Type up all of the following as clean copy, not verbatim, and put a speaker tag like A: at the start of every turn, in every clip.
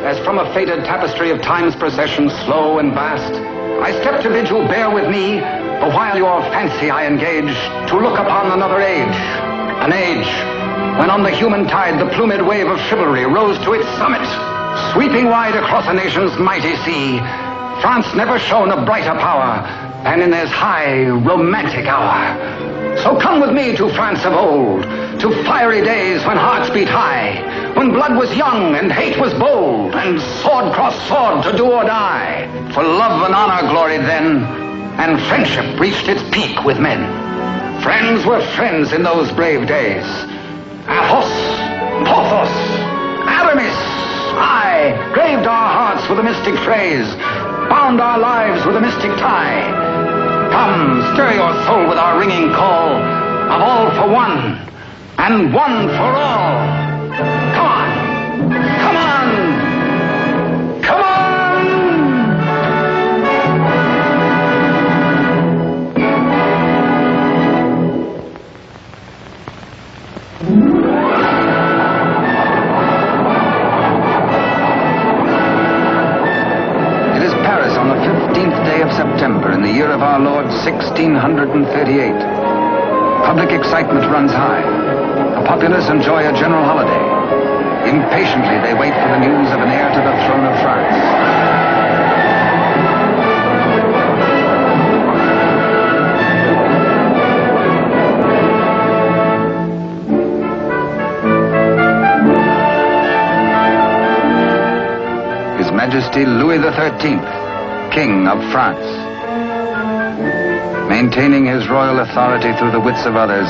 A: As from a faded tapestry of time's procession, slow and vast, I step to bid you bear with me, the while your fancy I engage, to look upon another age. An age when on the human tide the plumed wave of chivalry rose to its summit, sweeping wide across a nation's mighty sea. France never shone a brighter power than in this high, romantic hour. So come with me to France of old, to fiery days when hearts beat high, when blood was young and hate was bold, and sword crossed sword to do or die. For love and honor gloried then, and friendship reached its peak with men. Friends were friends in those brave days. Athos, Porthos, Aramis, aye, graved our hearts with a mystic phrase, bound our lives with a mystic tie. Come, stir your soul with our ringing call of all for one, and one for all. Come on! Come on! Come on! It is Paris on the 15th day of September in the year of our Lord 1638. Public excitement runs high. The populace enjoy a general holiday. Impatiently, they wait for the news of an heir to the throne of France. His Majesty Louis XIII, King of France. Maintaining his royal authority through the wits of others,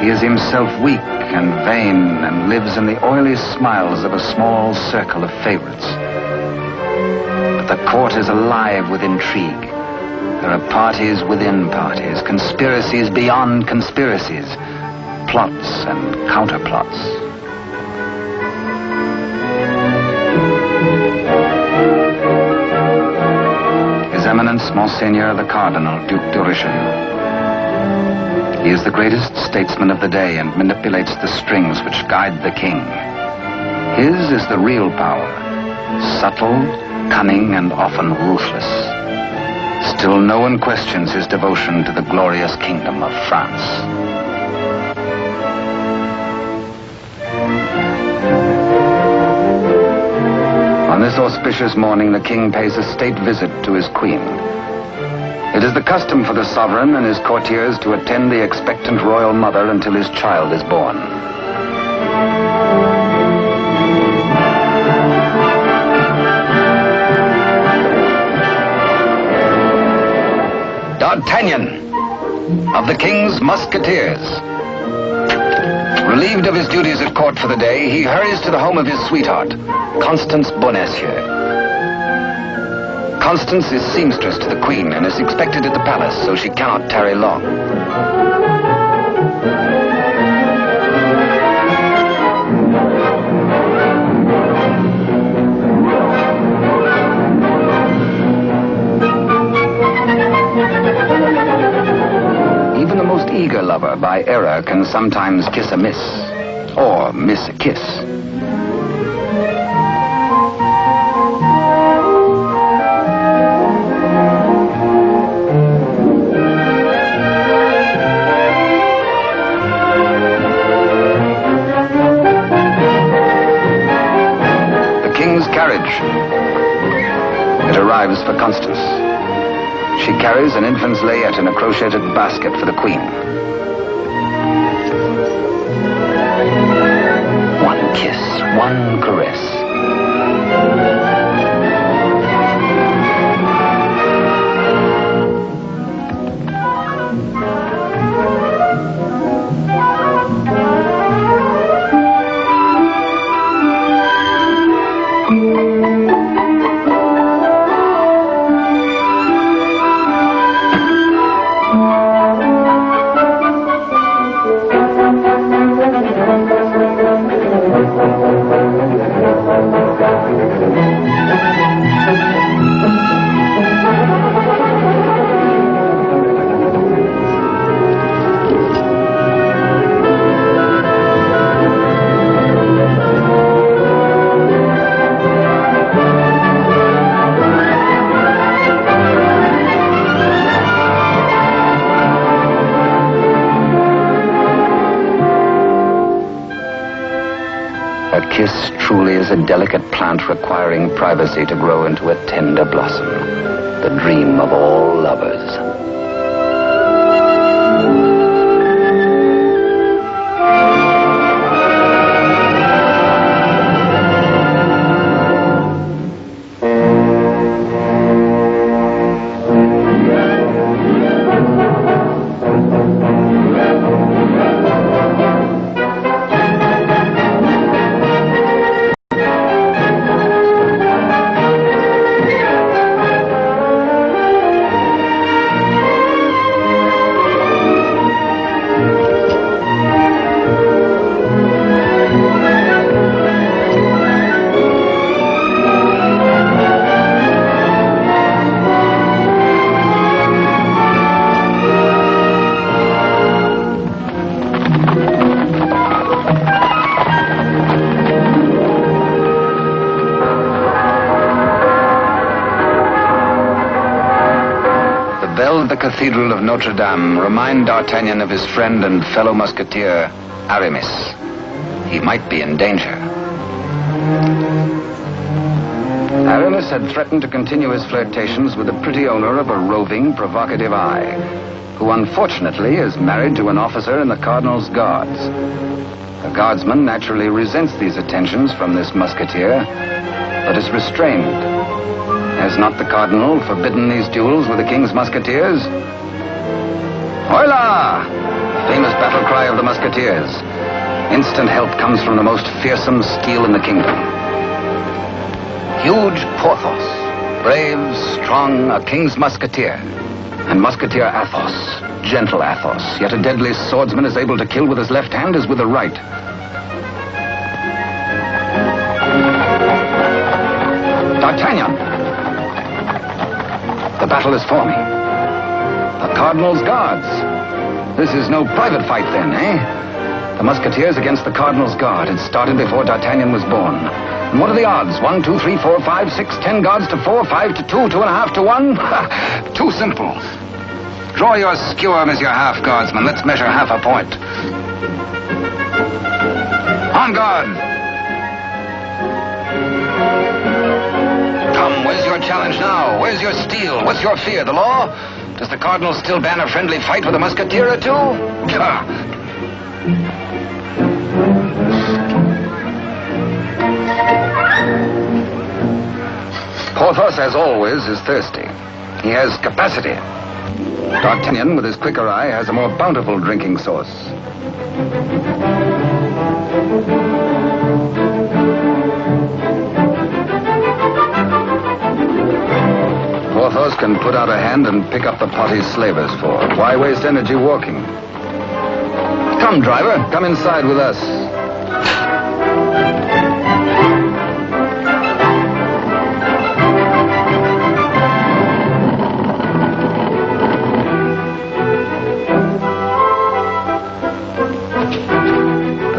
A: he is himself weak and vain, and lives in the oily smiles of a small circle of favorites. But the court is alive with intrigue. There are parties within parties, conspiracies beyond conspiracies, plots and counterplots. His Eminence Monseigneur the Cardinal, Duc de Richelieu. He is the greatest statesman of the day and manipulates the strings which guide the king. His is the real power, subtle, cunning, and often ruthless. Still no one questions his devotion to the glorious kingdom of France. On this auspicious morning, the king pays a state visit to his queen. It is the custom for the sovereign and his courtiers to attend the expectant royal mother until his child is born. D'Artagnan, of the King's Musketeers. Relieved of his duties at court for the day, he hurries to the home of his sweetheart, Constance Bonacieux. Constance is seamstress to the Queen and is expected at the palace, so she cannot tarry long. Even the most eager lover, by error, can sometimes kiss a miss, or miss a kiss. It arrives for Constance. She carries an infant's layette in a crocheted basket for the Queen. One kiss, one caress. This truly is a delicate plant requiring privacy to grow into a tender blossom, the dream of all lovers.
B: The Cathedral of Notre Dame remind D'Artagnan of his friend and fellow musketeer, Aramis. He might be in danger. Aramis had threatened to continue his flirtations with the pretty owner of a roving, provocative eye, who unfortunately is married to an officer in the Cardinal's guards. The guardsman naturally resents these attentions from this musketeer, but is restrained. Has not the Cardinal forbidden these duels with the King's musketeers? Hola! Famous battle cry of the musketeers. Instant help comes from the most fearsome steel in the kingdom. Huge Porthos, brave, strong, a King's musketeer. And musketeer Athos, gentle Athos, yet a deadly swordsman is able to kill with his left hand as with the right. D'Artagnan! The battle is forming. The Cardinal's guards. This is no private fight then, eh? The musketeers against the Cardinal's guard had started before D'Artagnan was born. And what are the odds? 1, 2, 3, 4, 5, 6, 10 guards to 4, 5 to 2, 2.5 to 1? Too simple. Draw your skewer, Monsieur Half Guardsman. Let's measure half a point. On guard! Come, where's your challenge now? Where's your steel? What's your fear? The law? Does the Cardinal still ban a friendly fight with a musketeer or two? Porthos, as always, is thirsty. He has capacity. D'Artagnan, with his quicker eye, has a more bountiful drinking source. Porthos can put out a hand and pick up the pot he's slavers for. Why waste energy walking? Come, driver, come inside with us.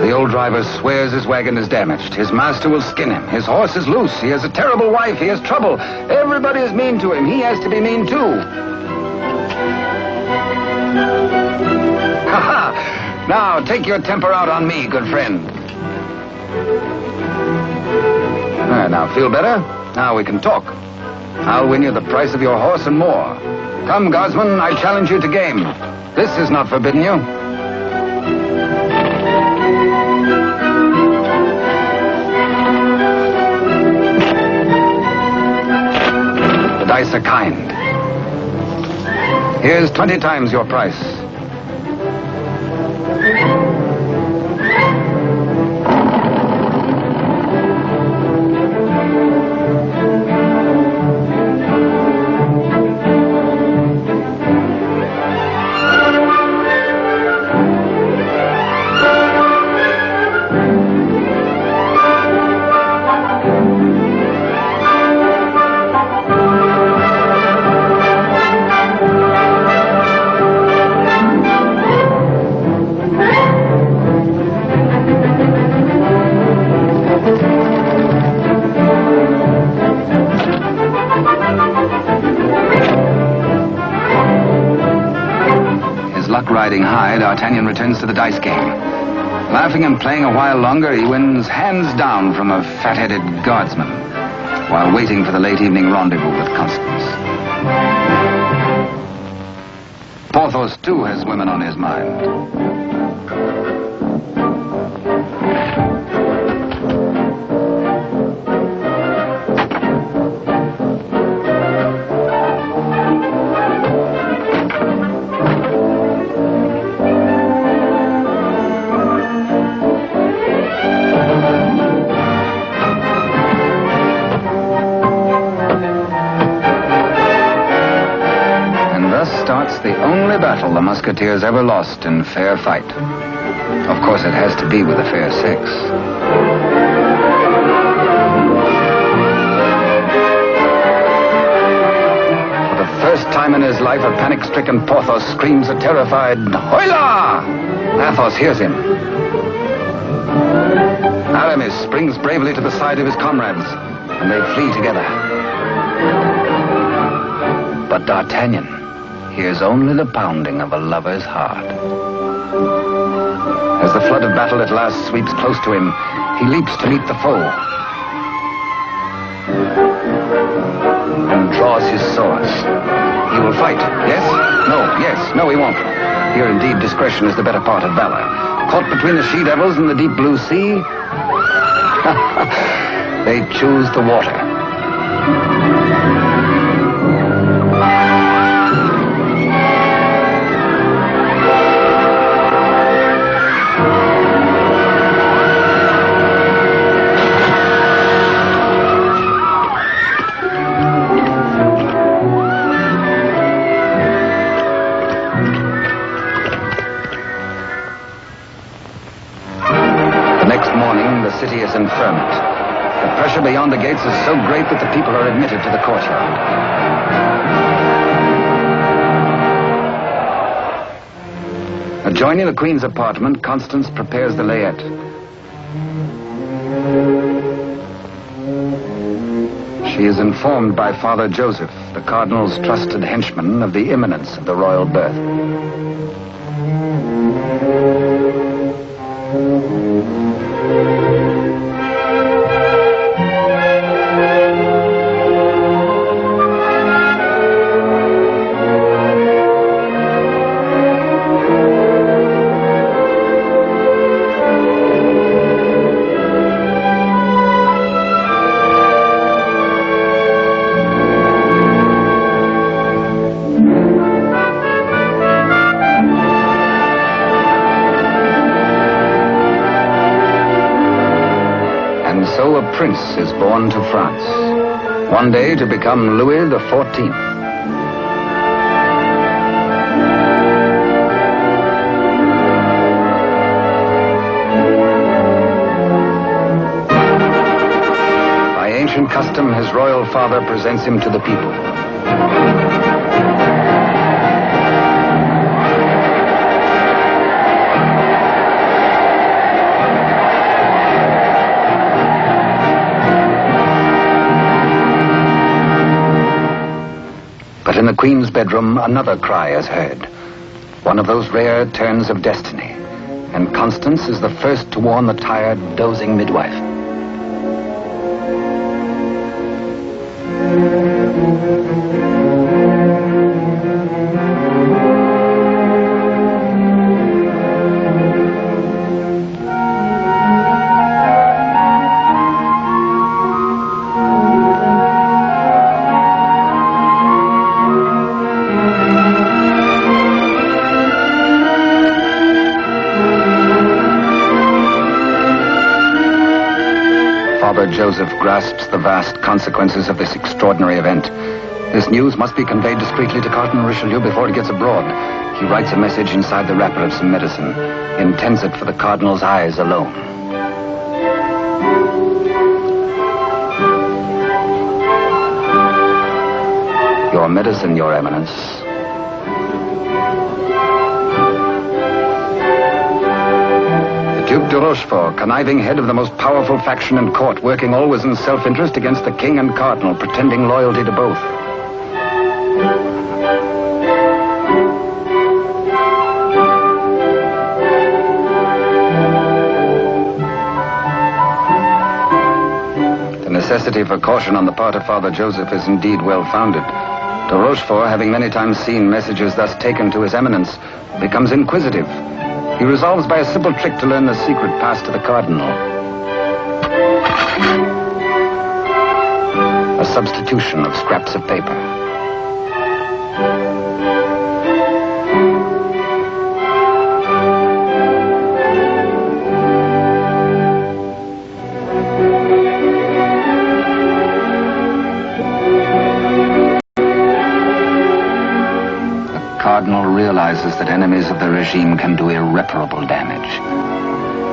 B: The old driver swears his wagon is damaged. His master will skin him. His horse is loose. He has a terrible wife. He has trouble. Everybody is mean to him. He has to be mean too. Ha ha! Now, take your temper out on me, good friend. Now, feel better? Now we can talk. I'll win you the price of your horse and more. Come, guardsman, I challenge you to game. This is not forbidden you. The dice are kind. Here's 20 times your price. Riding high, D'Artagnan returns to the dice game. Laughing and playing a while longer, he wins hands down from a fat-headed guardsman while waiting for the late evening rendezvous with Constance. Porthos, too, has women on his mind. The only battle the Musketeers ever lost in fair fight. Of course, it has to be with a fair sex. For the first time in his life, a panic-stricken Porthos screams a terrified, "Hola!" Athos hears him. Aramis springs bravely to the side of his comrades, and they flee together. But D'Artagnan hears only the pounding of a lover's heart. As the flood of battle at last sweeps close to him, he leaps to meet the foe and draws his sword. He will fight. Yes? No. Yes. No, he won't. Here, indeed, discretion is the better part of valor. Caught between the she-devils and the deep blue sea, they choose the water. City is in ferment. The pressure beyond the gates is so great that the people are admitted to the courtyard. Adjoining the Queen's apartment, Constance prepares the layette. She is informed by Father Joseph, the Cardinal's trusted henchman, of the imminence of the royal birth. Prince is born to France, one day to become Louis XIV. By ancient custom, his royal father presents him to the people. But in the Queen's bedroom, another cry is heard. One of those rare turns of destiny. And Constance is the first to warn the tired, dozing midwife. Father Joseph grasps the vast consequences of this extraordinary event. This news must be conveyed discreetly to Cardinal Richelieu before it gets abroad. He writes a message inside the wrapper of some medicine, intends it for the Cardinal's eyes alone. Your medicine, Your Eminence. Duke de Rochefort, conniving head of the most powerful faction in court, working always in self-interest against the king and cardinal, pretending loyalty to both. necessity for caution on the part of Father Joseph is indeed well-founded. De Rochefort, having many times seen messages thus taken to his eminence, becomes inquisitive. He resolves by a simple trick to learn the secret passed to the Cardinal. A substitution of scraps of paper. The Cardinal realizes that enemies of the regime can do irreparable damage.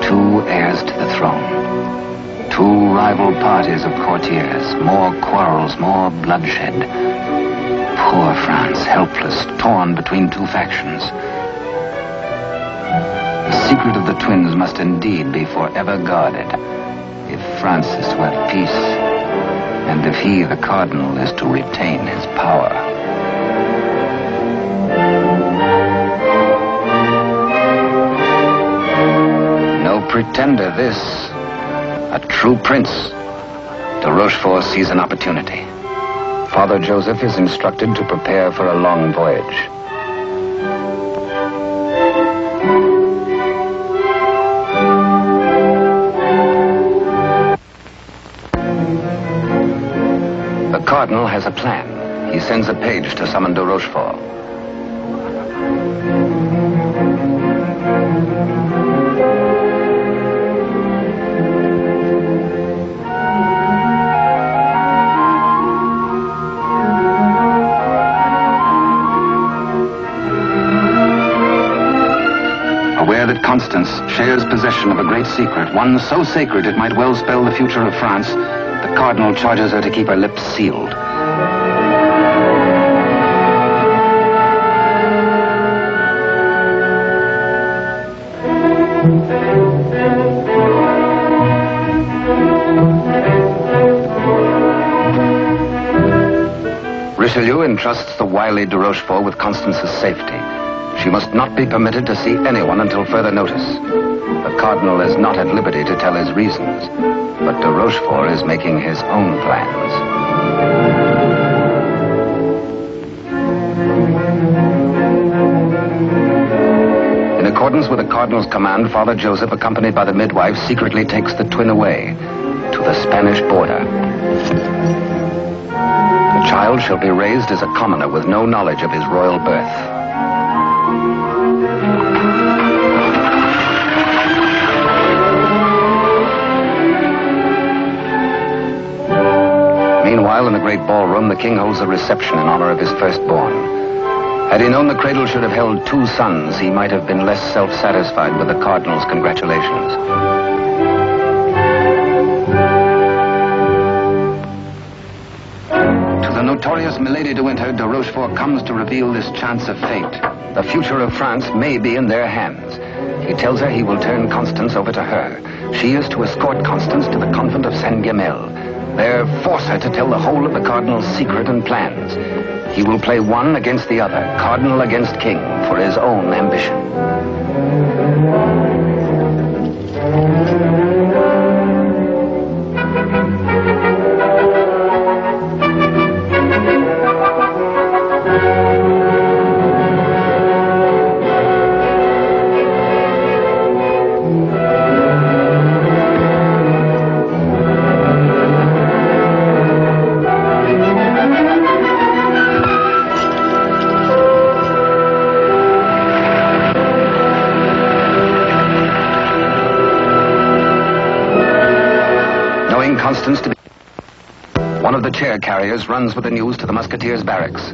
B: 2 heirs to the throne. 2 rival parties of courtiers. More quarrels, more bloodshed. Poor France, helpless, torn between 2 factions. The secret of the twins must indeed be forever guarded, if France is to have peace, and if he, the Cardinal, is to retain his power. No pretender, this. A true prince. De Rochefort sees an opportunity. Father Joseph is instructed to prepare for a long voyage. The Cardinal has a plan. He sends a page to summon de Rochefort. Aware that Constance shares possession of a great secret, one so sacred it might well spell the future of France, the Cardinal charges her to keep her lips sealed. Richelieu entrusts the wily de Rochefort with Constance's safety. She must not be permitted to see anyone until further notice. The Cardinal is not at liberty to tell his reasons, but de Rochefort is making his own plans. In accordance with the Cardinal's command, Father Joseph, accompanied by the midwife, secretly takes the twin away to the Spanish border. The child shall be raised as a commoner with no knowledge of his royal birth. Meanwhile, in the great ballroom, the king holds a reception in honor of his firstborn. Had he known the cradle should have held 2 sons, he might have been less self-satisfied with the Cardinal's congratulations. To the notorious Milady de Winter, de Rochefort comes to reveal this chance of fate. The future of France may be in their hands. He tells her he will turn Constance over to her. She is to escort Constance to the convent of Saint-Gamel. There, force her to tell the whole of the Cardinal's secret and plans. He will play one against the other, Cardinal against King, for his own ambition. Constance to be... One of the chair carriers runs with the news to the musketeers' barracks.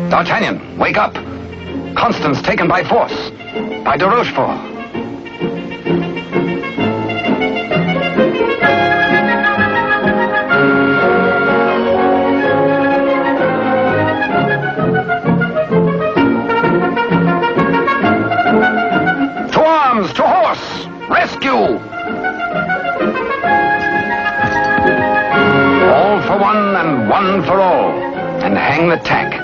B: D'Artagnan, wake up! Constance taken by force, by de Rochefort. All for one and one for all, and hang the tack.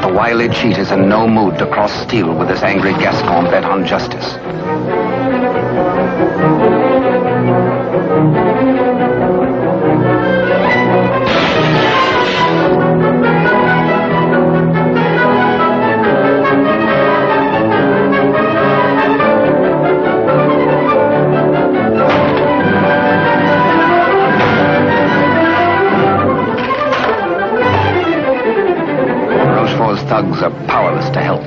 B: The wily cheat is in no mood to cross steel with this angry Gascon bent on justice. Thugs are powerless to help.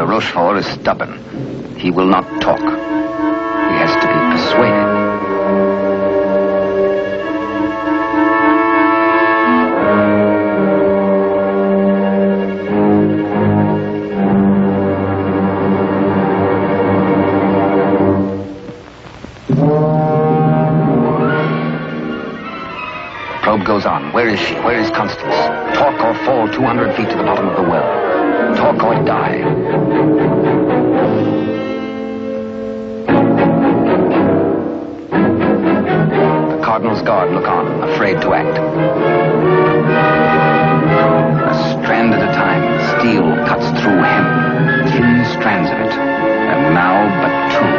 B: Rochefort is stubborn. He will not talk. He has to be persuaded. The probe goes on. Where is she? Where is Constance? Talk or fall 200 feet to the bottom of the well. Talk or die. The Cardinal's guard look on, afraid to act. A strand at a time, steel cuts through him. Thin strands of it, and now but two.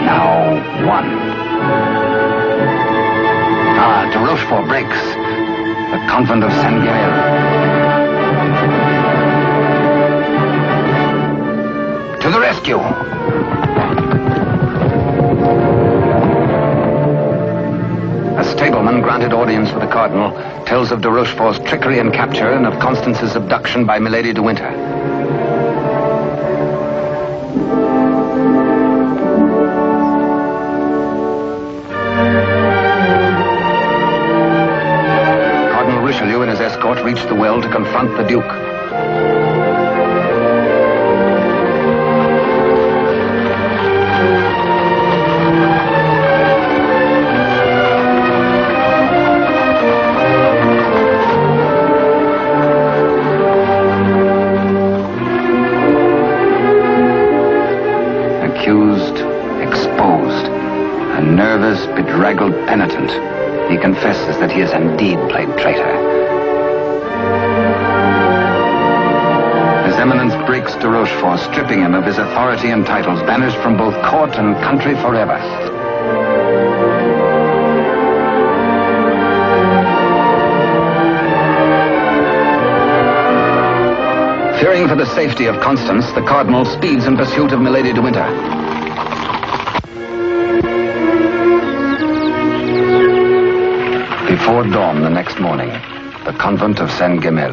B: Now one. De Rochefort breaks. The convent of Saint-Guerre. To the rescue! A stableman granted audience with the Cardinal tells of de Rochefort's trickery and capture and of Constance's abduction by Milady de Winter. Richelieu and his escort reached the well to confront the Duke. Accused, exposed, a nervous, bedraggled penitent. He confesses that he has indeed played traitor. His Eminence breaks de Rochefort, stripping him of his authority and titles, banished from both court and country forever. Fearing for the safety of Constance, the Cardinal speeds in pursuit of Milady de Winter. Before dawn the next morning, the convent of Saint-Guerre.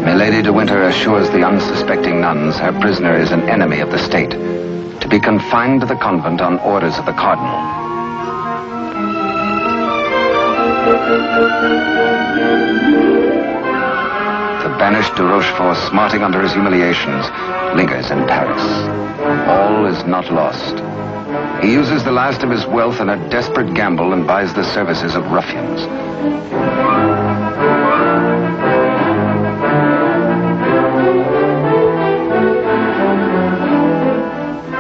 B: Milady de Winter assures the unsuspecting nuns her prisoner is an enemy of the state, to be confined to the convent on orders of the Cardinal. The banished de Rochefort, smarting under his humiliations, lingers in Paris. All is not lost. He uses the last of his wealth in a desperate gamble and buys the services of ruffians.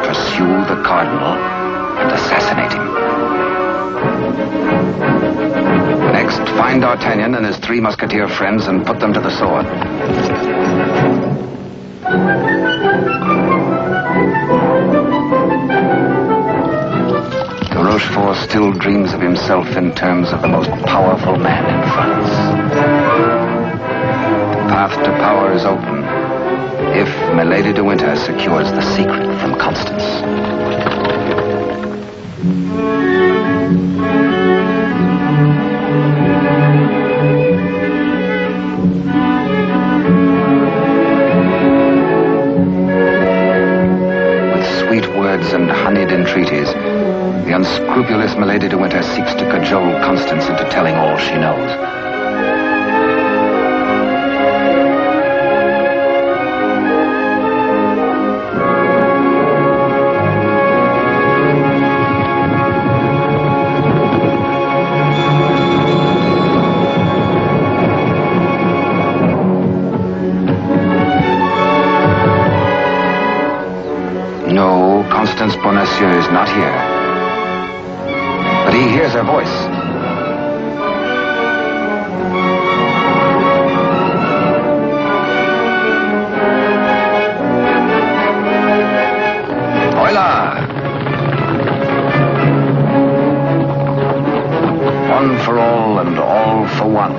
B: Pursue the Cardinal and assassinate him. Next, find D'Artagnan and his 3 musketeer friends and put them to the sword. The Rochefort still dreams of himself in terms of the most powerful man in France. The path to power is open if Milady de Winter secures the secret from Constance. And honeyed entreaties, the unscrupulous Milady de Winter seeks to cajole Constance into telling all she knows. Constance Bonacieux is not here. But he hears her voice. Hola! One for all and all for one.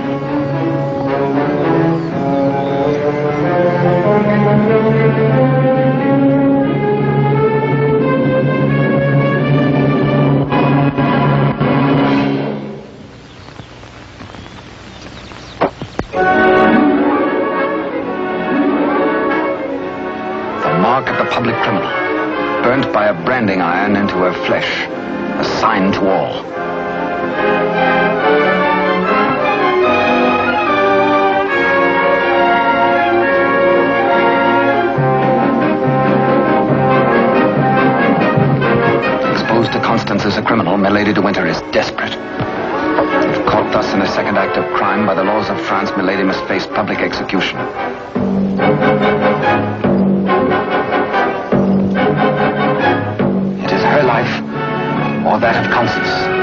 B: Public criminal, burnt by a branding iron into her flesh, a sign to all. Exposed to Constance as a criminal, Milady de Winter is desperate. If caught thus in a second act of crime, by the laws of France, Milady must face public execution. Her life or that of Constance.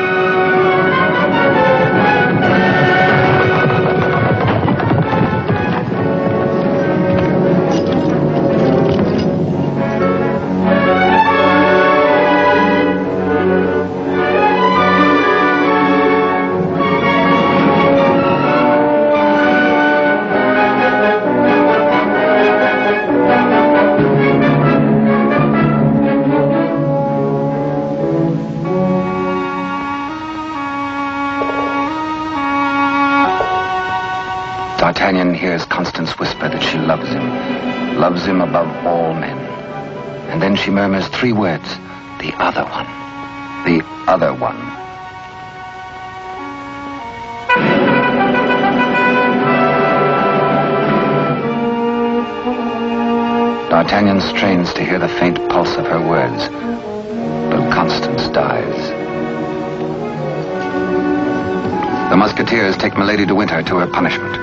B: D'Artagnan hears Constance whisper that she loves him above all men. And then she murmurs 3 words, the other one, the other one. D'Artagnan strains to hear the faint pulse of her words, but Constance dies. The musketeers take Milady de Winter to her punishment.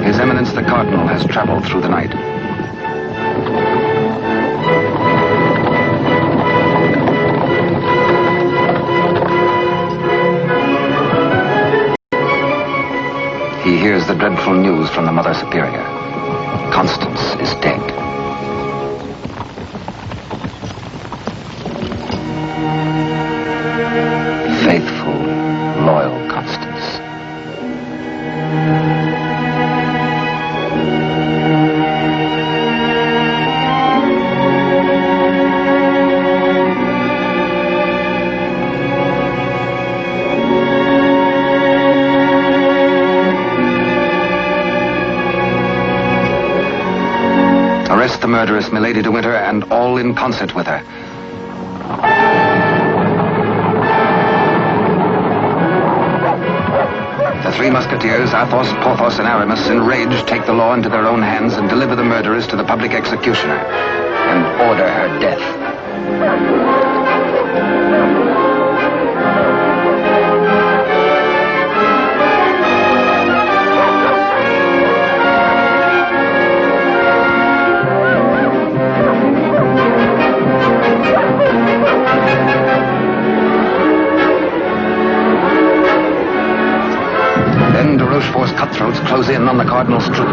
B: His Eminence the Cardinal has traveled through the night. He hears the dreadful news from the Mother Superior. Constance is dead. Faithful, loyal Constance. Arrest the murderess, Milady de Winter, and all in concert with her. three musketeers, Athos, Porthos, and Aramis, enraged, take the law into their own hands and deliver the murderess to the public executioner and order her death. Then de Rochefort's cutthroats close in on the Cardinal's troop.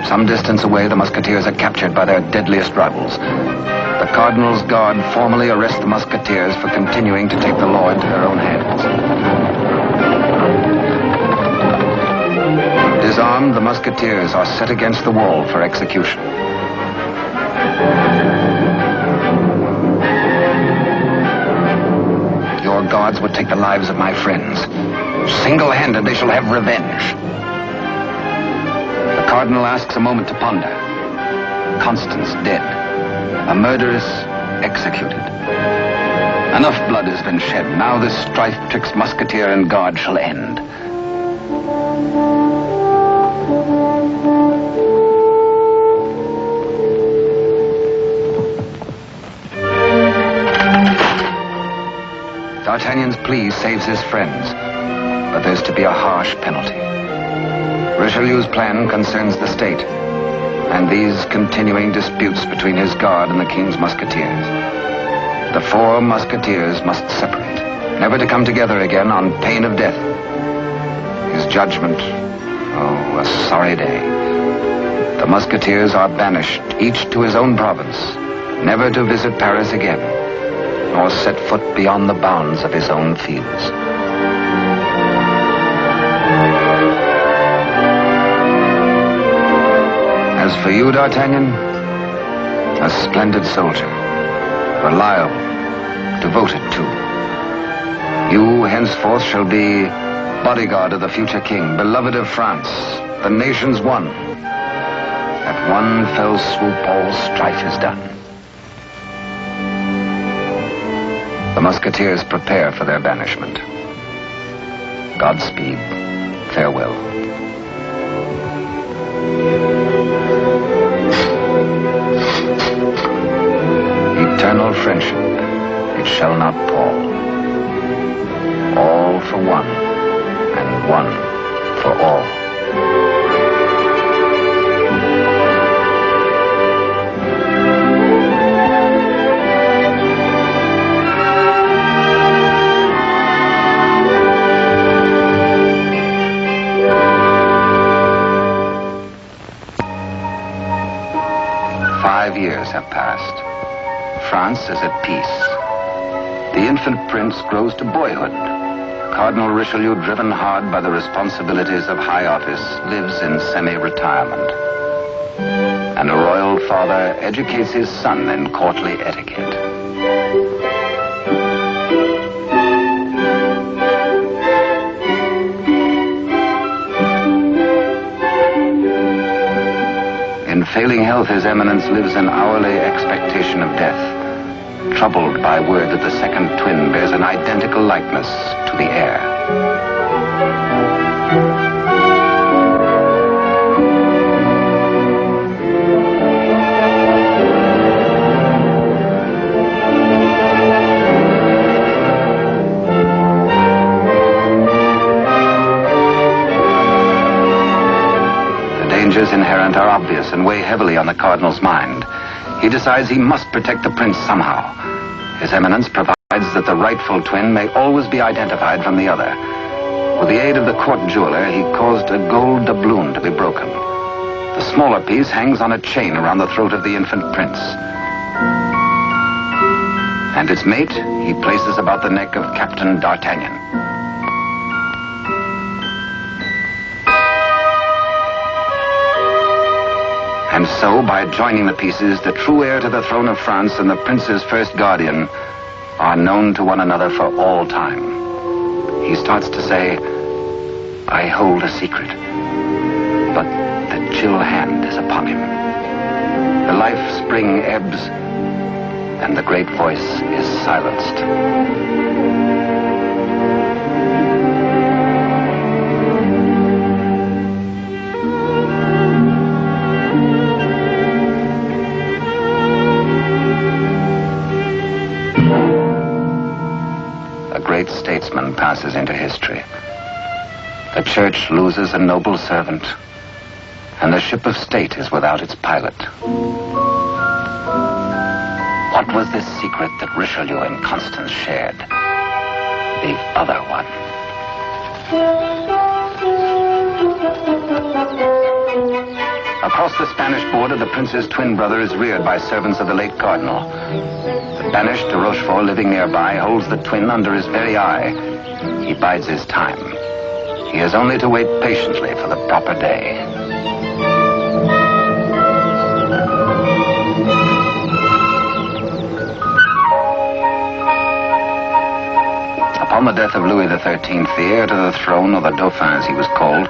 B: Some distance away, the musketeers are captured by their deadliest rivals. The Cardinal's guard formally arrest the musketeers for continuing to take the law into their own hands. Disarmed, the musketeers are set against the wall for execution. Your guards would take the lives of my friends. Single-handed, they shall have revenge. The Cardinal asks a moment to ponder. Constance dead. A murderess executed. Enough blood has been shed. Now this strife twixt musketeer and guard shall end. D'Artagnan's plea saves his friends, but there's to be a harsh penalty. Richelieu's plan concerns the state, and these continuing disputes between his guard and the king's musketeers. The four musketeers must separate, never to come together again on pain of death. His judgment, oh, a sorry day. The musketeers are banished, each to his own province, never to visit Paris again, nor set foot beyond the bounds of his own fields. As for you, D'Artagnan, a splendid soldier, reliable, devoted too. You henceforth shall be bodyguard of the future king, beloved of France, the nation's one. At one fell swoop, all strife is done. The musketeers prepare for their banishment. Godspeed, farewell. Eternal friendship, it shall not pall. All for one, and one for all. Years have passed. France is at peace. The infant prince grows to boyhood. Cardinal Richelieu, driven hard by the responsibilities of high office, lives in semi-retirement. And a royal father educates his son in courtly etiquette. In failing health, His Eminence lives in hourly expectation of death, troubled by word that the second twin bears an identical likeness to the heir. Inherent are obvious and weigh heavily on the Cardinal's mind. He decides he must protect the prince somehow. His Eminence provides that the rightful twin may always be identified from the other. With the aid of the court jeweler, he caused a gold doubloon to be broken. The smaller piece hangs on a chain around the throat of the infant prince. And its mate he places about the neck of Captain D'Artagnan. And so, by joining the pieces, the true heir to the throne of France and the prince's first guardian are known to one another for all time. He starts to say, I hold a secret, but the chill hand is upon him. The life spring ebbs, and the great voice is silenced. A great statesman passes into history. The church loses a noble servant, and the ship of state is without its pilot. What was this secret that Richelieu and Constance shared? The other one. Across the Spanish border, the prince's twin brother is reared by servants of the late Cardinal. The banished de Rochefort, living nearby, holds the twin under his very eye. He bides his time. He has only to wait patiently for the proper day. Upon the death of Louis XIII, the heir to the throne, or the Dauphin as he was called,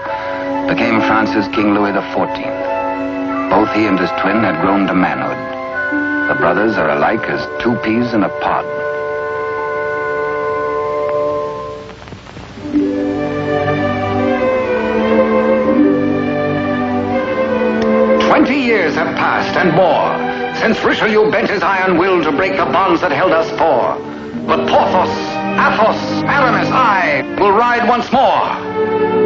B: became France's King Louis XIV. Both he and his twin had grown to manhood. The brothers are alike as two peas in a pod.
A: Years have passed and more since Richelieu bent his iron will to break the bonds that held us four. But Porthos, Athos, Aramis, I will ride once more.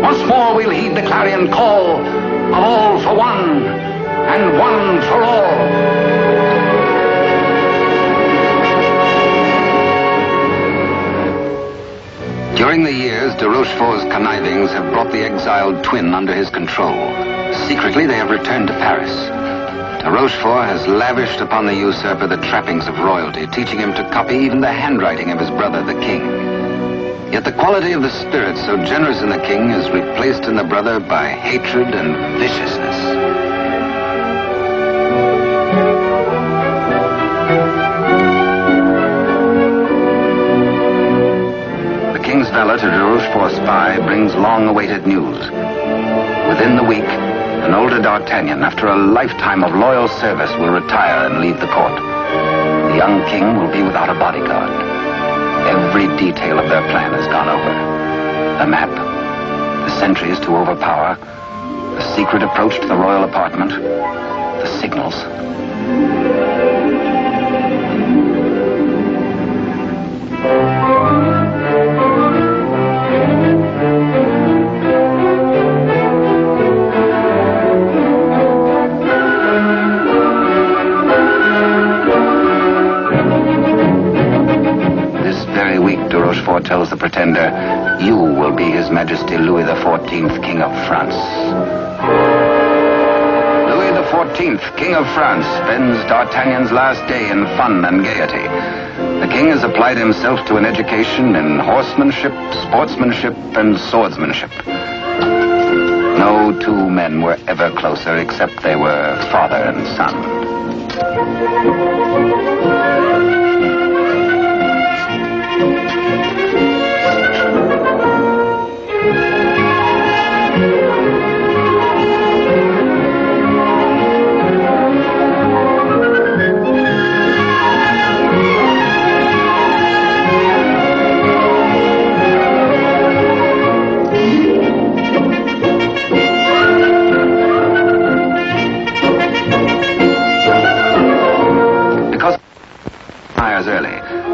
A: Once more we'll heed the clarion call of all for one and one for all.
B: During the years, de Rochefort's connivings have brought the exiled twin under his control. Secretly, they have returned to Paris. De Rochefort has lavished upon the usurper the trappings of royalty, teaching him to copy even the handwriting of his brother, the king. Yet the quality of the spirit so generous in the king is replaced in the brother by hatred and viciousness. The king's valet, a de Rochefort spy, brings long-awaited news. Within the week, an older D'Artagnan, after a lifetime of loyal service, will retire and leave the court. The young king will be without a bodyguard. Every detail of their plan has gone over. The map, the sentries to overpower, the secret approach to the royal apartment, the signals. Rochefort tells the pretender, you will be His Majesty Louis XIV, King of France. Louis XIV, King of France, spends D'Artagnan's last day in fun and gaiety. The king has applied himself to an education in horsemanship, sportsmanship, and swordsmanship. No two men were ever closer, except they were father and son.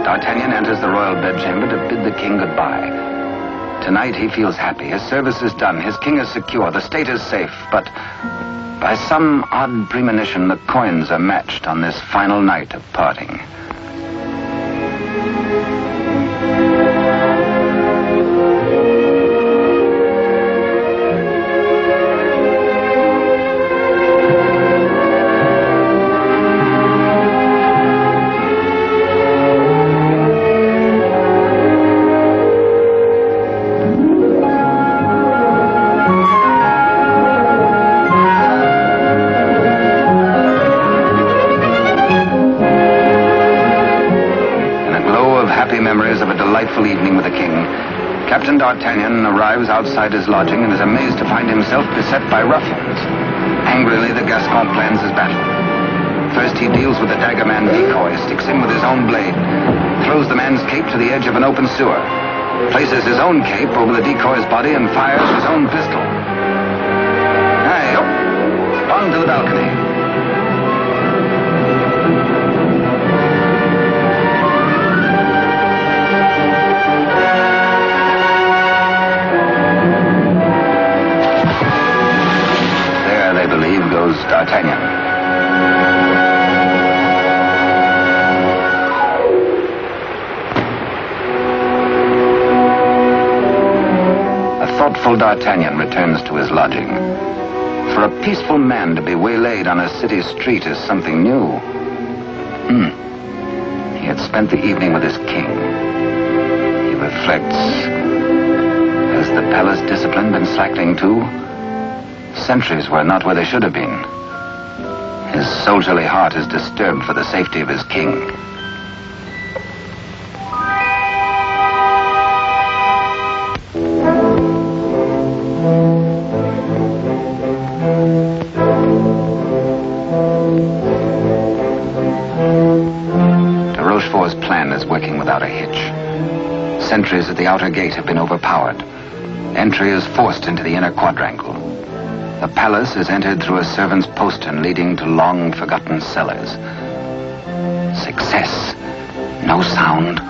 B: D'Artagnan enters the royal bedchamber to bid the king goodbye. Tonight he feels happy. His service is done. His king is secure. The state is safe. But by some odd premonition, the coins are matched on this final night of parting. Captain D'Artagnan arrives outside his lodging and is amazed to find himself beset by ruffians. Angrily, the Gascon plans his battle. First, he deals with the dagger-man decoy, sticks him with his own blade, throws the man's cape to the edge of an open sewer, places his own cape over the decoy's body, and fires his own pistol. Hey, up! On to the balcony. There, they believe, goes D'Artagnan. Thoughtful D'Artagnan returns to his lodging. For a peaceful man to be waylaid on a city street is something new. He had spent the evening with his king. He reflects. Has the palace discipline been slackening too? Sentries were not where they should have been. His soldierly heart is disturbed for the safety of his king. Rochefort's plan is working without a hitch. Sentries at the outer gate have been overpowered. Entry is forced into the inner quadrangle. The palace is entered through a servant's postern leading to long-forgotten cellars. Success. No sound,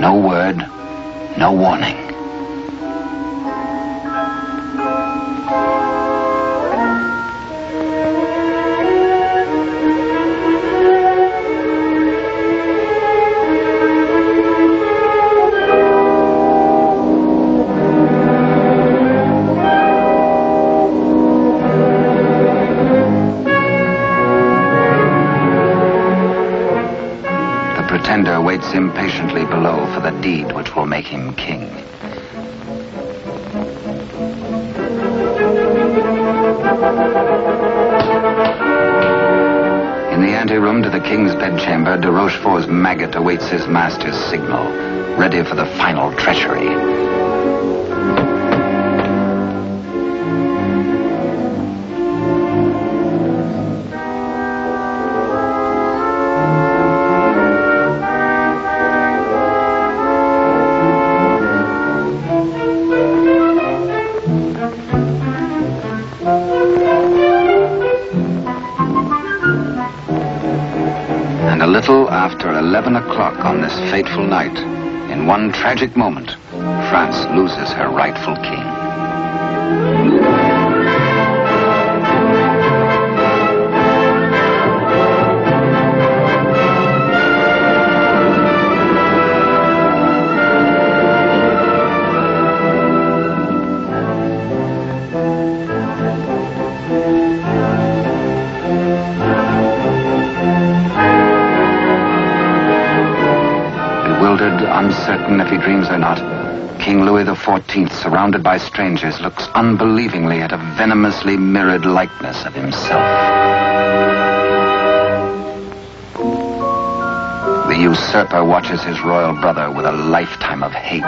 B: no word, no warning. Waits impatiently below for the deed which will make him king. In the anteroom to the king's bedchamber, de Rochefort's maggot awaits his master's signal, ready for the final treachery. After 11 o'clock on this fateful night, in one tragic moment, France loses her rightful king. Uncertain if he dreams or not, King Louis XIV, surrounded by strangers, looks unbelievingly at a venomously mirrored likeness of himself. The usurper watches his royal brother with a lifetime of hate.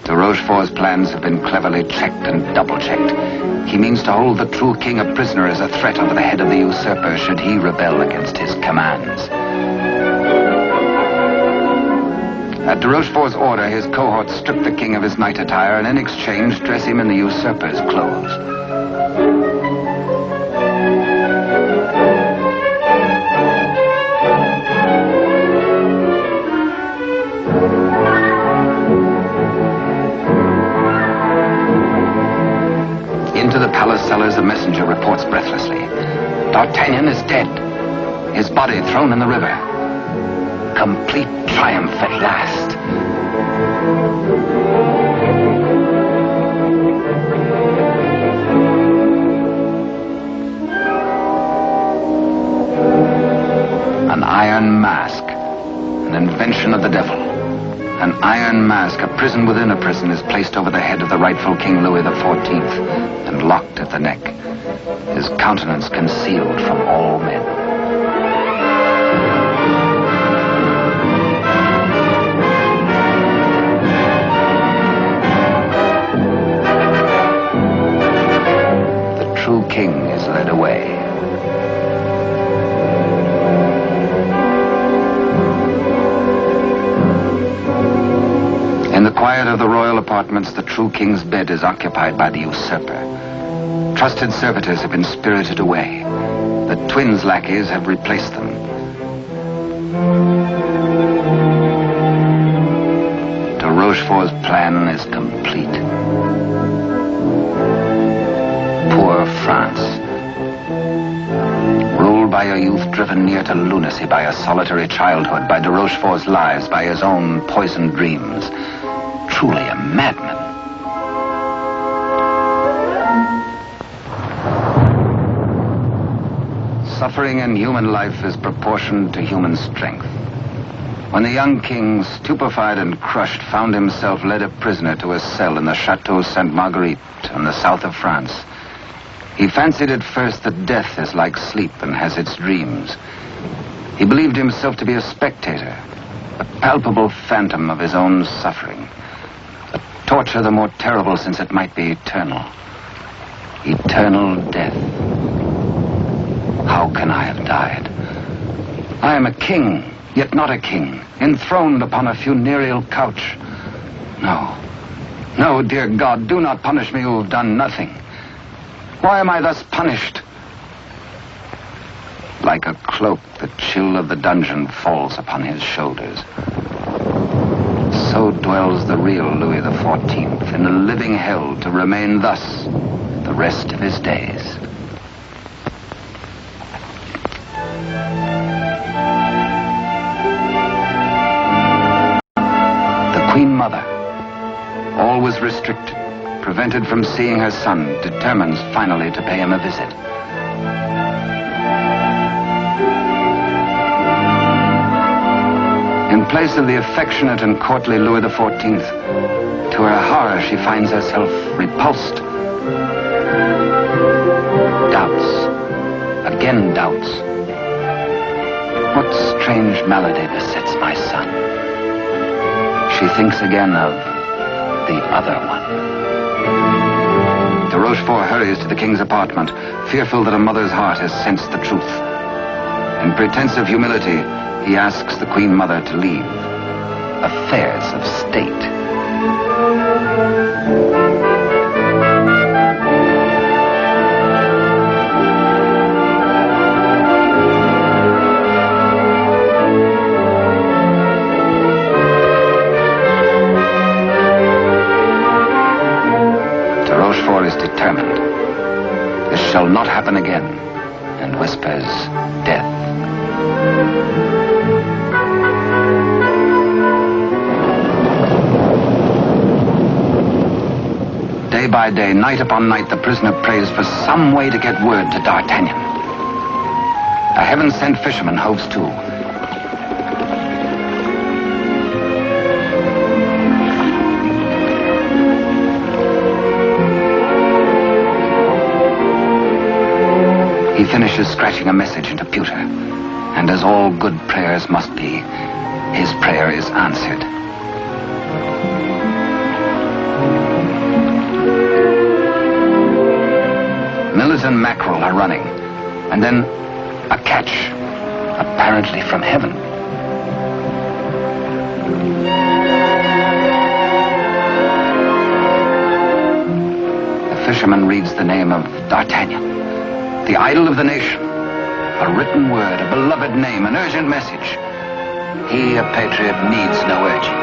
B: De Rochefort's plans have been cleverly checked and double-checked. He means to hold the true king a prisoner as a threat over the head of the usurper should he rebel against his commands. At de Rochefort's order, his cohorts strip the king of his night attire and in exchange dress him in the usurper's clothes. Into the palace cellars, a messenger reports breathlessly. D'Artagnan is dead. His body thrown in the river. Complete triumph at last. An iron mask, an invention of the devil. An iron mask, a prison within a prison, is placed over the head of the rightful King Louis XIV and locked at the neck, his countenance concealed from all men. king is led away. In the quiet of the royal apartments, the true king's bed is occupied by the usurper. Trusted servitors have been spirited away. The twins' lackeys have replaced them. De Rochefort's plan is complete. Poor France. Ruled by a youth driven near to lunacy by a solitary childhood, by de Rochefort's lies, by his own poisoned dreams. Truly a madman. Suffering in human life is proportioned to human strength. When the young king, stupefied and crushed, found himself led a prisoner to a cell in the Chateau Sainte Marguerite in the south of France, he fancied at first that death is like sleep and has its dreams. He believed himself to be a spectator, a palpable phantom of his own suffering. A torture the more terrible since it might be eternal. Eternal death. How can I have died? I am a king, yet not a king, enthroned upon a funereal couch. No, no, dear God, do not punish me who have done nothing. Why am I thus punished? Like a cloak, the chill of the dungeon falls upon his shoulders. So dwells the real Louis XIV in a living hell, to remain thus the rest of his days. The Queen Mother, always restricted, prevented from seeing her son, determines finally to pay him a visit. In place of the affectionate and courtly Louis XIV, to her horror she finds herself repulsed. Doubts, again doubts. What strange malady besets my son? She thinks again of the other one. De Rochefort hurries to the king's apartment, fearful that a mother's heart has sensed the truth. In pretense of humility, he asks the Queen Mother to leave. Affairs of state. De Rochefort is determined. This shall not happen again, and whispers death. Day by day, night upon night, the prisoner prays for some way to get word to D'Artagnan. A heaven-sent fisherman hoves to. He finishes scratching a message into pewter, and as all good prayers must be, his prayer is answered. Millet and mackerel are running, and then a catch, apparently from heaven. The fisherman reads the name of D'Artagnan, the idol of the nation. A written word, a beloved name, an urgent message. He, a patriot, needs no urging.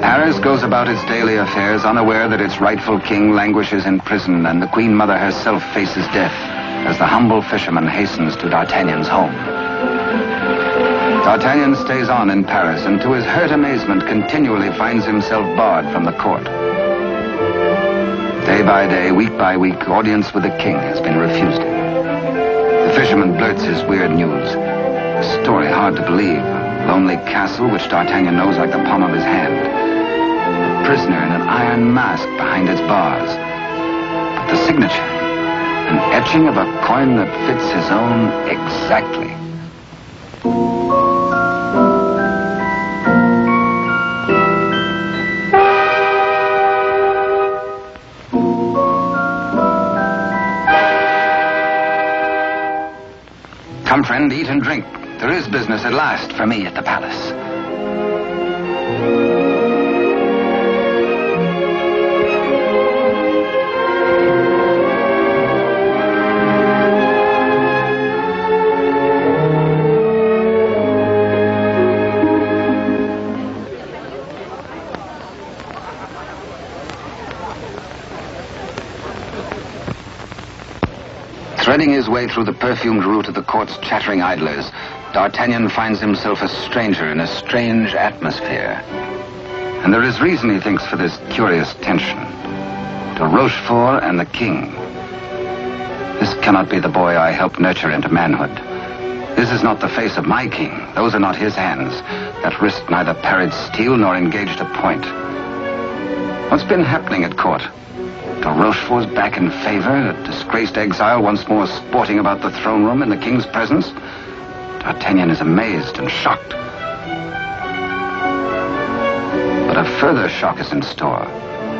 B: Paris goes about its daily affairs, unaware that its rightful king languishes in prison, and the Queen Mother herself faces death as the humble fisherman hastens to D'Artagnan's home. D'Artagnan stays on in Paris, and to his hurt amazement continually finds himself barred from the court. Day by day, week by week, audience with the king has been refused him. The fisherman blurts his weird news. A story hard to believe. A lonely castle which D'Artagnan knows like the palm of his hand. A prisoner in an iron mask behind its bars. But the signature, an etching of a coin that fits his own exactly. Come, friend, eat and drink. There is business at last for me at the palace. Threading his way through the perfumed route of the court's chattering idlers, D'Artagnan finds himself a stranger in a strange atmosphere. And there is reason, he thinks, for this curious tension. To Rochefort and the king. This cannot be the boy I helped nurture into manhood. This is not the face of my king. Those are not his hands, that wrist neither parried steel nor engaged a point. What's been happening at court? De Rochefort's back in favor, a disgraced exile once more sporting about the throne room in the king's presence. D'Artagnan is amazed and shocked. But a further shock is in store.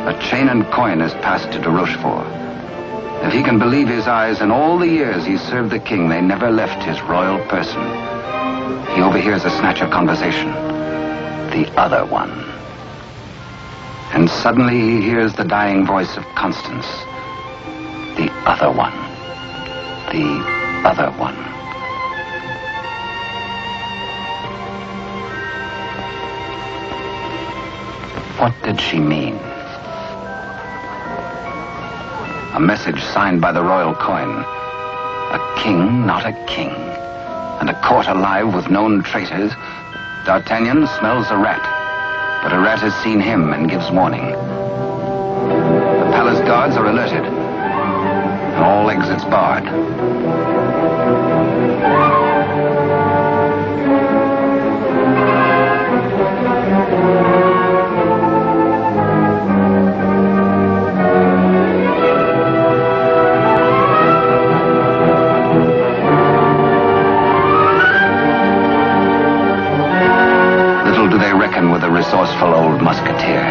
B: A chain and coin is passed to de Rochefort. If he can believe his eyes, in all the years he served the king, they never left his royal person. He overhears a snatch of conversation. The other one. And suddenly he hears the dying voice of Constance. The other one. The other one. What did she mean? A message signed by the royal coin. A king, not a king. And a court alive with known traitors. D'Artagnan smells a rat. But a rat has seen him and gives warning. The palace guards are alerted. And all exits barred. Little do they reckon with a resourceful old musketeer.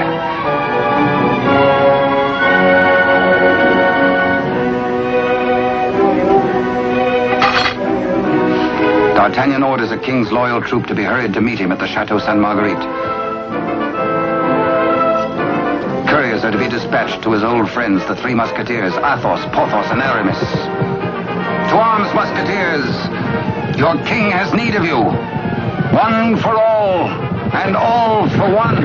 B: D'Artagnan orders a king's loyal troop to be hurried to meet him at the Chateau Sainte Marguerite. Couriers are to be dispatched to his old friends, the three musketeers, Athos, Porthos, and Aramis. To arms, musketeers! Your king has need of you. One for all, and all for one.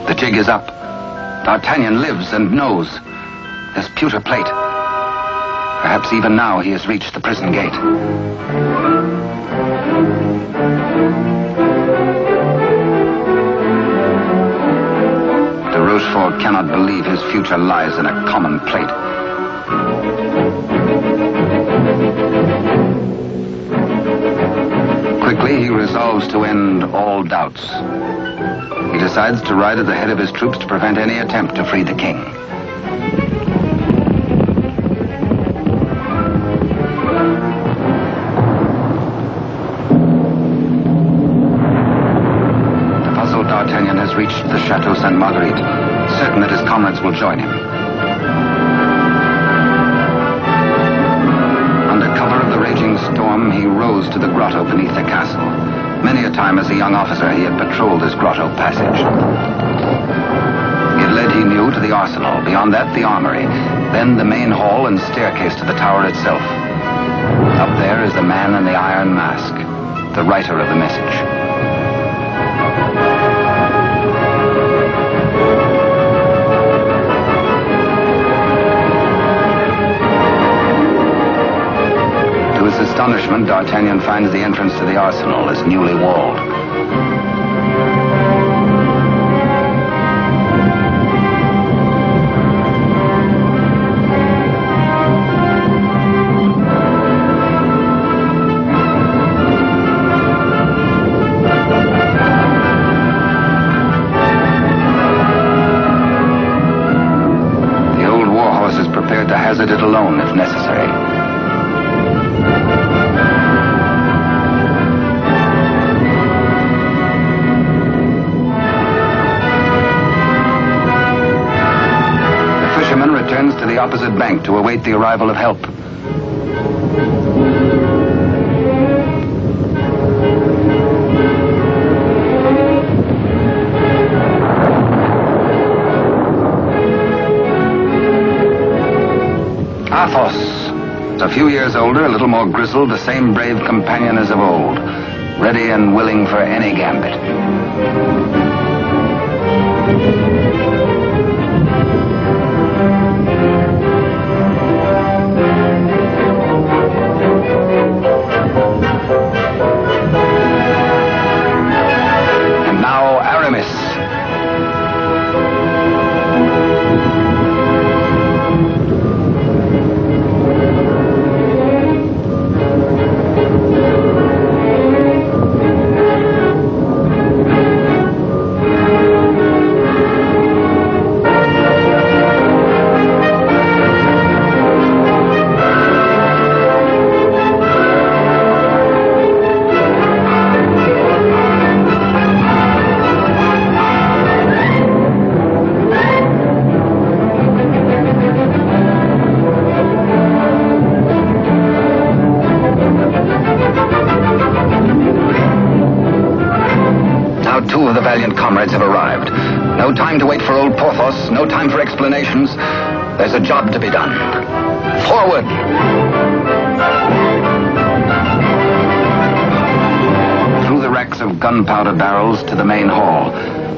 B: The jig is up. D'Artagnan lives and knows. There's pewter plate. Perhaps even now he has reached the prison gate. De Rochefort cannot believe his future lies in a common plate. Quickly, he resolves to end all doubts. He decides to ride at the head of his troops to prevent any attempt to free the king. The puzzled D'Artagnan has reached the Chateau Sainte Marguerite, certain that his comrades will join him. Under cover of the raging storm, he rose to the grotto beneath the castle. Many a time as a young officer, he had patrolled this grotto passage. It led, he knew, to the arsenal. Beyond that, the armory. Then the main hall and staircase to the tower itself. Up there is the man in the iron mask, the writer of the message. To his astonishment, D'Artagnan finds the entrance to the arsenal is newly walled. hazard it alone if necessary. The fisherman returns to the opposite bank to await the arrival of help. A few years older, a little more grizzled, the same brave companion as of old, ready and willing for any gambit. And now Aramis. Comrades have arrived. No time to wait for old Porthos, no time for explanations. There's a job to be done. Forward! Through the racks of gunpowder barrels to the main hall,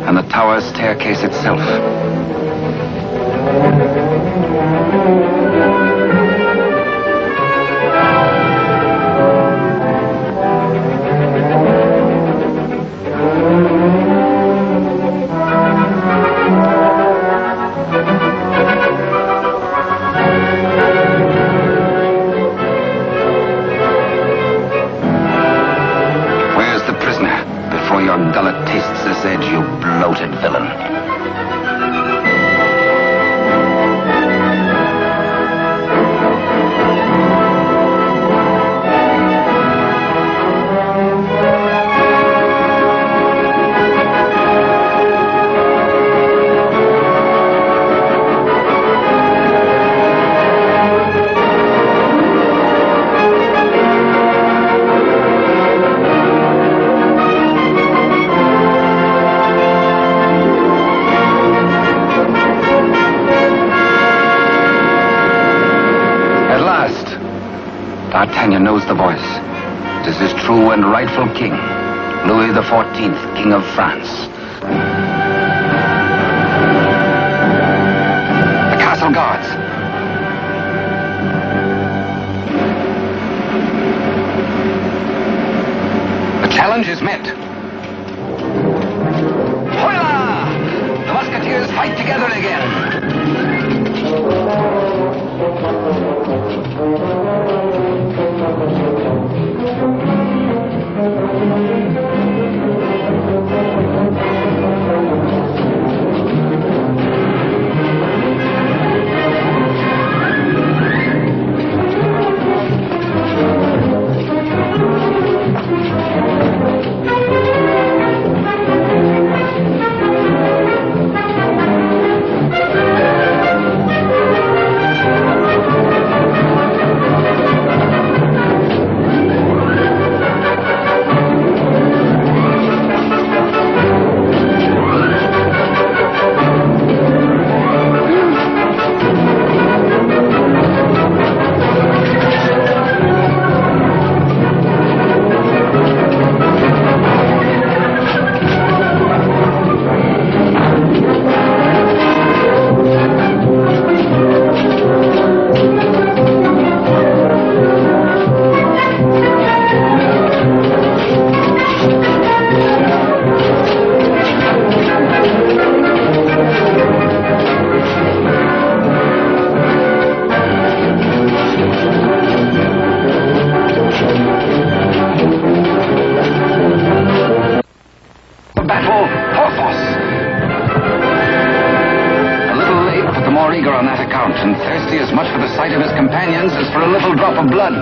B: and the tower staircase itself. Gullet tastes this edge, you bloated villain. D'Artagnan knows the voice. It is his true and rightful king, Louis XIV, King of France. The castle guards. The challenge is met. Hola! The musketeers fight together again. more eager on that account, and thirsty as much for the sight of his companions as for a little drop of blood.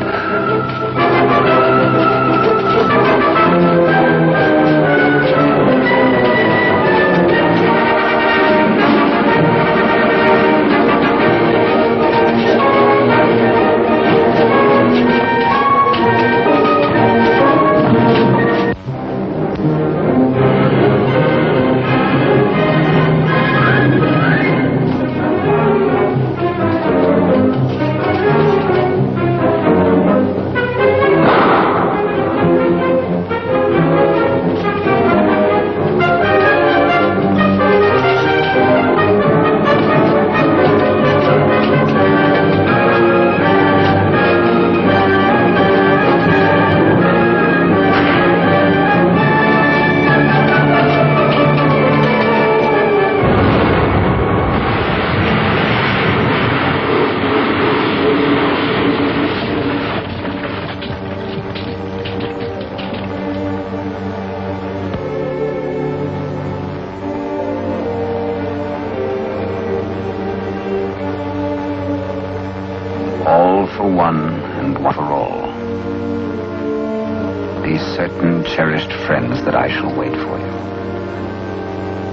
B: Cherished friends that I shall wait for you.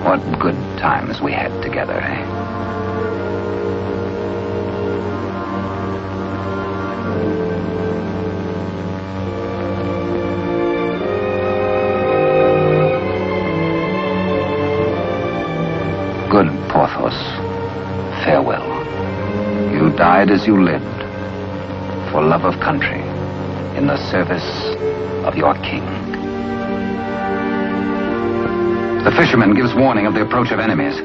B: What good times we had together, eh? Good Porthos, farewell. You died as you lived, for love of country, in the service of your king. The fisherman gives warning of the approach of enemies.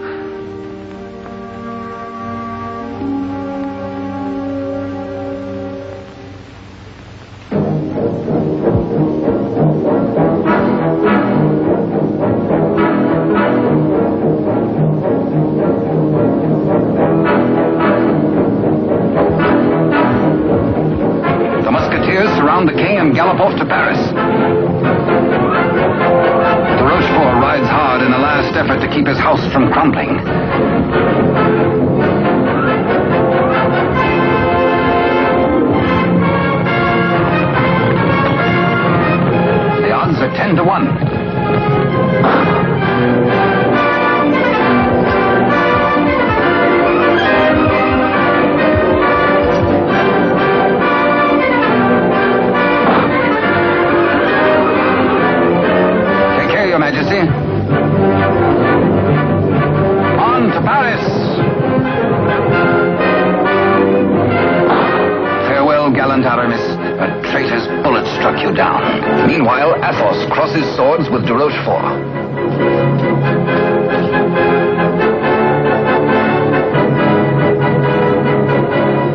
B: The musketeers surround the king and gallop off to Paris. Rochefort rides hard in a last effort to keep his house from crumbling. The odds are 10 to 1. Majesty. On to Paris. Farewell, gallant Aramis. A traitor's bullet struck you down. Meanwhile, Athos crosses swords with de Rochefort.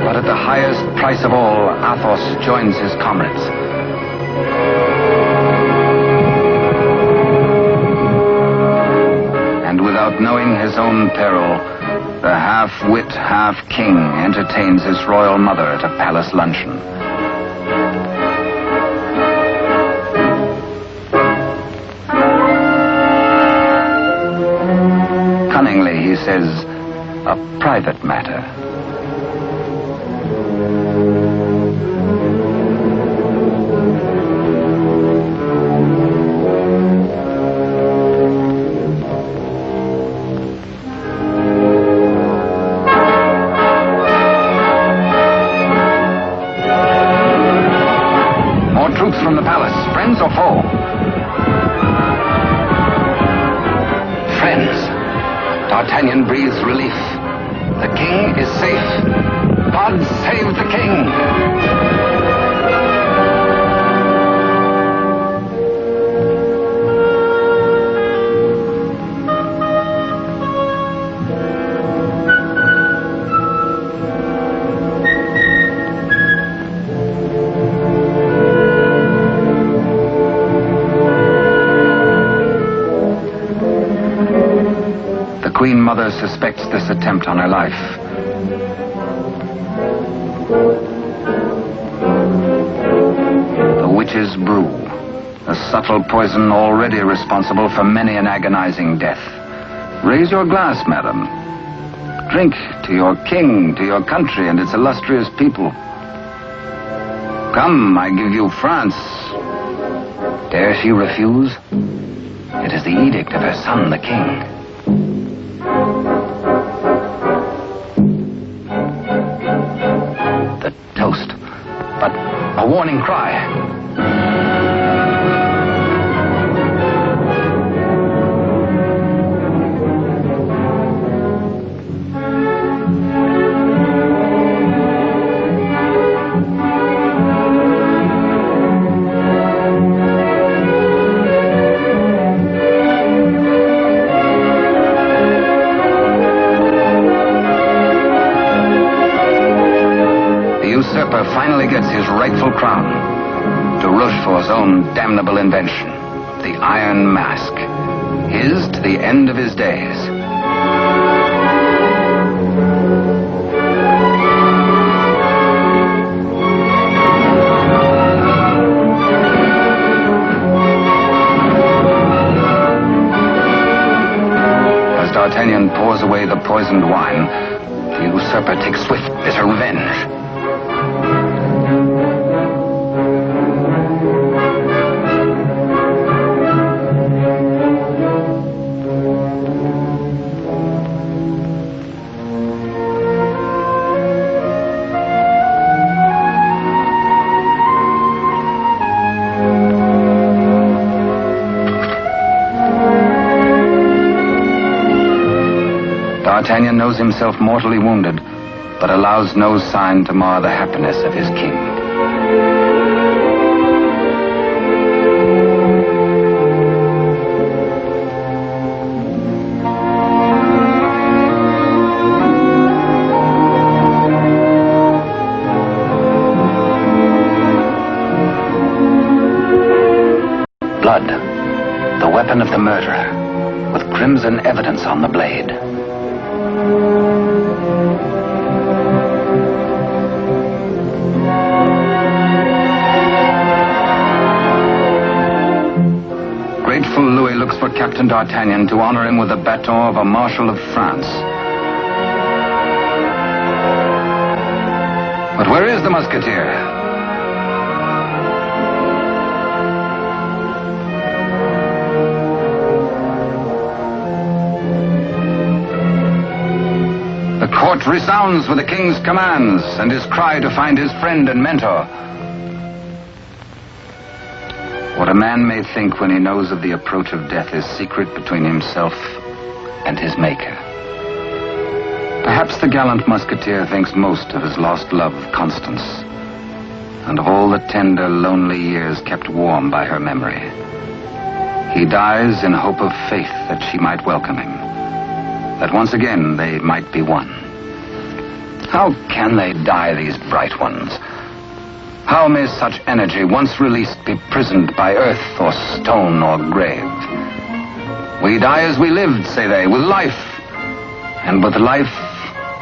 B: But at the highest price of all, Athos joins his comrades. Without knowing his own peril, the half-wit, half-king entertains his royal mother at a palace luncheon. Cunningly, he says, a private matter. From the palace, friends or foe? Friends. D'Artagnan breathes relief. The king is safe. God save the king! Queen Mother suspects this attempt on her life. The witch's brew, a subtle poison already responsible for many an agonizing death. Raise your glass, madam. Drink to your king, to your country and its illustrious people. Come, I give you France. Dare she refuse? It is the edict of her son, the king. The toast, but a warning cry. Finally gets his rightful crown. To Rochefort's own damnable invention, the Iron Mask. His to the end of his days. As D'Artagnan pours away the poisoned wine, the usurper takes swift, bitter revenge. D'Artagnan knows himself mortally wounded, but allows no sign to mar the happiness of his king. Blood, the weapon of the murderer, with crimson evidence on the blade. Grateful Louis looks for Captain D'Artagnan to honor him with the baton of a Marshal of France. But where is the Musketeer? The court resounds with the king's commands and his cry to find his friend and mentor. What a man may think when he knows of the approach of death is secret between himself and his maker. Perhaps the gallant musketeer thinks most of his lost love, Constance, and of all the tender, lonely years kept warm by her memory. He dies in hope of faith that she might welcome him, that once again they might be one. How can they die, these bright ones? How may such energy, once released, be prisoned by earth or stone or grave? We die as we lived, say they, with life. And with life,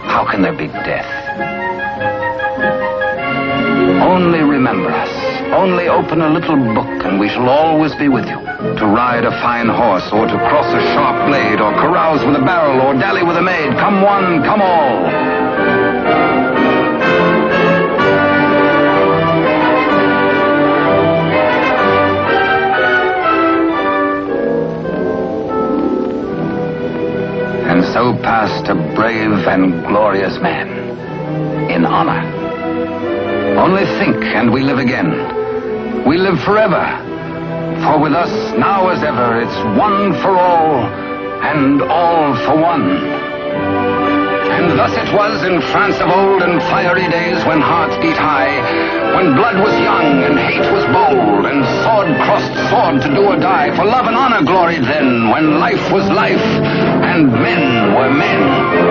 B: how can there be death? Only remember us. Only open a little book and we shall always be with you. To ride a fine horse, or to cross a sharp blade, or carouse with a barrel, or dally with a maid. Come one, come all. And so passed a brave and glorious man, in honor. Only think, and we live again. We live forever. For with us, now as ever, it's one for all, and all for one. And thus it was in France of old and fiery days, when hearts beat high, when blood was young and hate was bold, and sword crossed sword to do or die. For love and honor gloried then, when life was life, and men were men.